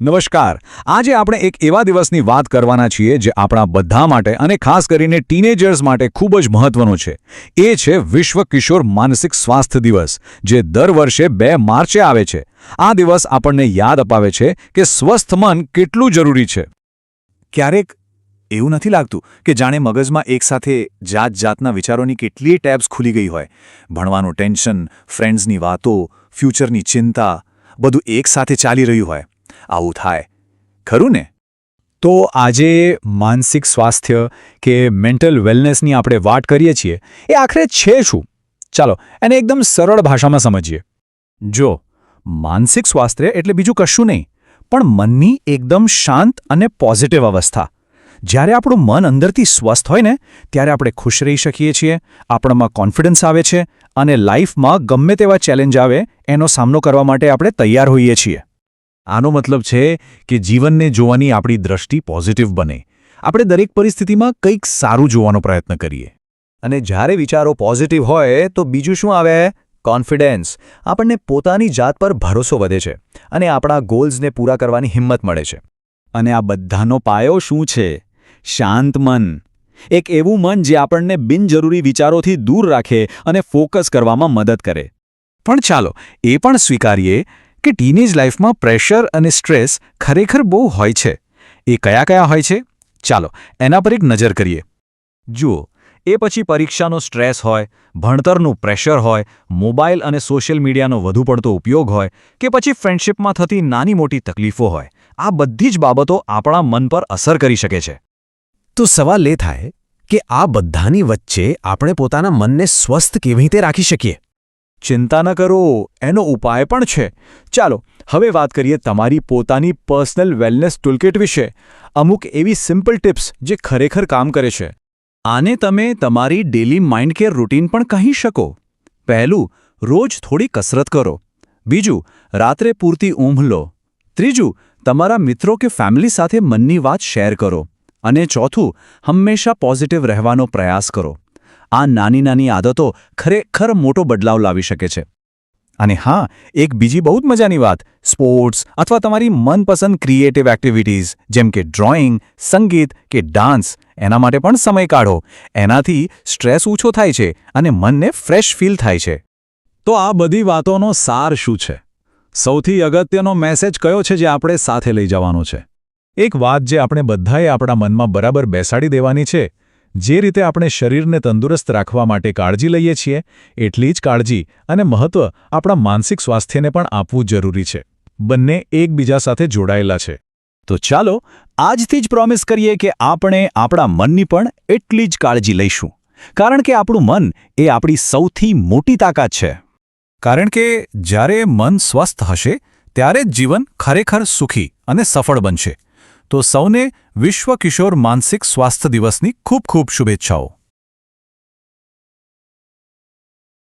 નમસ્કાર. આજે આપણે એક એવા દિવસની વાત કરવાના છીએ જે આપણા બધા માટે અને ખાસ કરીને ટીનેજર્સ માટે ખૂબ જ મહત્વનો છે. એ છે વિશ્વ કિશોર માનસિક સ્વાસ્થ્ય દિવસ, જે દર વર્ષે 2 માર્ચે આવે છે. આ દિવસ આપણને યાદ અપાવે છે કે સ્વસ્થ મન કેટલું જરૂરી છે. ક્યારેક એવું નથી લાગતું કે જાણે મગજમાં એકસાથે જાતજાતના વિચારોની કેટલીય ટેબ્સ ખુલી ગઈ હોય? ભણવાનું ટેન્શન, ફ્રેન્ડ્સની વાતો, ફ્યુચરની ચિંતા, બધું એકસાથે ચાલી રહ્યું હોય. આવું થાય ખરું ને? તો આજે માનસિક સ્વાસ્થ્ય કે મેન્ટલ વેલનેસની આપણે વાત કરીએ છીએ, એ આખરે છે શું? ચાલો એને એકદમ સરળ ભાષામાં સમજીએ. જો માનસિક સ્વાસ્થ્ય એટલે બીજું કશું નહીં, પણ મનની એકદમ શાંત અને પોઝિટિવ અવસ્થા. જ્યારે આપણું મન અંદરથી સ્વસ્થ હોય ને, ત્યારે આપણે ખુશ રહી શકીએ છીએ, આપણામાં કોન્ફિડન્સ આવે છે અને લાઈફમાં ગમે તેવા ચેલેન્જ આવે એનો સામનો કરવા માટે આપણે તૈયાર હોઈએ છીએ. આનો મતલબ છે કે જીવનને જોવાની આપણી દ્રષ્ટિ પોઝિટિવ બને. આપણે દરેક પરિસ્થિતિમાં કંઈક સારું જોવાનો પ્રયત્ન કરીએ. અને જ્યારે વિચારો પોઝિટિવ હોય તો બીજું શું આવે? કોન્ફિડન્સ. આપણને પોતાની જાત પર ભરોસો વધે છે અને આપણા ગોલ્સને પૂરા કરવાની હિંમત મળે છે. અને આ બધાનો પાયો શું છે? શાંત મન. એક એવું મન જે આપણને બિનજરૂરી વિચારોથી દૂર રાખે અને ફોકસ કરવામાં મદદ કરે. પણ ચાલો એ પણ સ્વીકારીએ કે ટીનેજ લાઈફમાં પ્રેશર અને સ્ટ્રેસ ખરેખર બહુ હોય છે. એ કયા કયા હોય છે? ચાલો એના પર એક નજર કરીએ. જુઓ, એ પછી પરીક્ષાનો સ્ટ્રેસ હોય, ભણતરનું પ્રેશર હોય, મોબાઈલ અને સોશિયલ મીડિયાનો વધુ પડતો ઉપયોગ હોય કે પછી ફ્રેન્ડશિપમાં થતી નાની મોટી તકલીફો હોય, આ બધી જ બાબતો આપણા મન પર અસર કરી શકે છે. તો સવાલ એ થાય કે આ બધાની વચ્ચે આપણે પોતાના મનને સ્વસ્થ કેવી રીતે રાખી શકીએ? ચિંતા ન કરો, એનો ઉપાય પણ છે. ચાલો હવે વાત કરીએ તમારી પોતાની પર્સનલ વેલનેસ ટૂલકિટ વિશે. અમુક એવી સિમ્પલ ટિપ્સ જે ખરેખર કામ કરે છે. આને તમે તમારી ડેલી માઇન્ડ કેર રૂટીન પણ કહી શકો. પહેલું, રોજ થોડી કસરત કરો. બીજું, રાત્રે પૂરતી ઊંઘ લો. ત્રીજું, તમારા મિત્રો કે ફેમિલી સાથે મનની વાત શેર કરો. અને ચોથું, હંમેશા પોઝિટિવ રહેવાનો પ્રયાસ કરો. આ નાની નાની આદતો ખરેખર મોટો બદલાવ લાવી શકે છે. અને હા, એક બીજી બહુ જ મજાની વાત, સ્પોર્ટ્સ અથવા તમારી મનપસંદ ક્રિએટિવ એક્ટિવિટીઝ જેમ કે ડ્રોઈંગ, સંગીત કે ડાન્સ, એના માટે પણ સમય કાઢો. એનાથી સ્ટ્રેસ ઓછો થાય છે અને મનને ફ્રેશ ફીલ થાય છે. તો આ બધી વાતોનો સાર શું છે? સૌથી અગત્યનો મેસેજ કયો છે જે આપણે સાથે લઈ જવાનો છે? એક વાત જે આપણે બધાએ આપણા મનમાં બરાબર બેસાડી દેવાની છે: જે રીતે આપણે શરીરને તંદુરસ્ત રાખવા માટે કાળજી લઈએ છીએ, એટલી જ કાળજી અને મહત્વ આપણા માનસિક સ્વાસ્થ્યને પણ આપવું જરૂરી છે. બંને એકબીજા સાથે જોડાયેલા છે. તો ચાલો આજથી જ પ્રોમિસ કરીએ કે આપણે આપણા મનની પણ એટલી જ કાળજી લઈશું. કારણ કે આપણું મન એ આપણી સૌથી મોટી તાકાત છે. કારણ કે જ્યારે મન સ્વસ્થ હશે ત્યારે જ જીવન ખરેખર સુખી અને સફળ બનશે. તો સૌને વિશ્વ કિશોર માનસિક સ્વાસ્થ્ય દિવસની ખૂબ ખૂબ શુભેચ્છાઓ.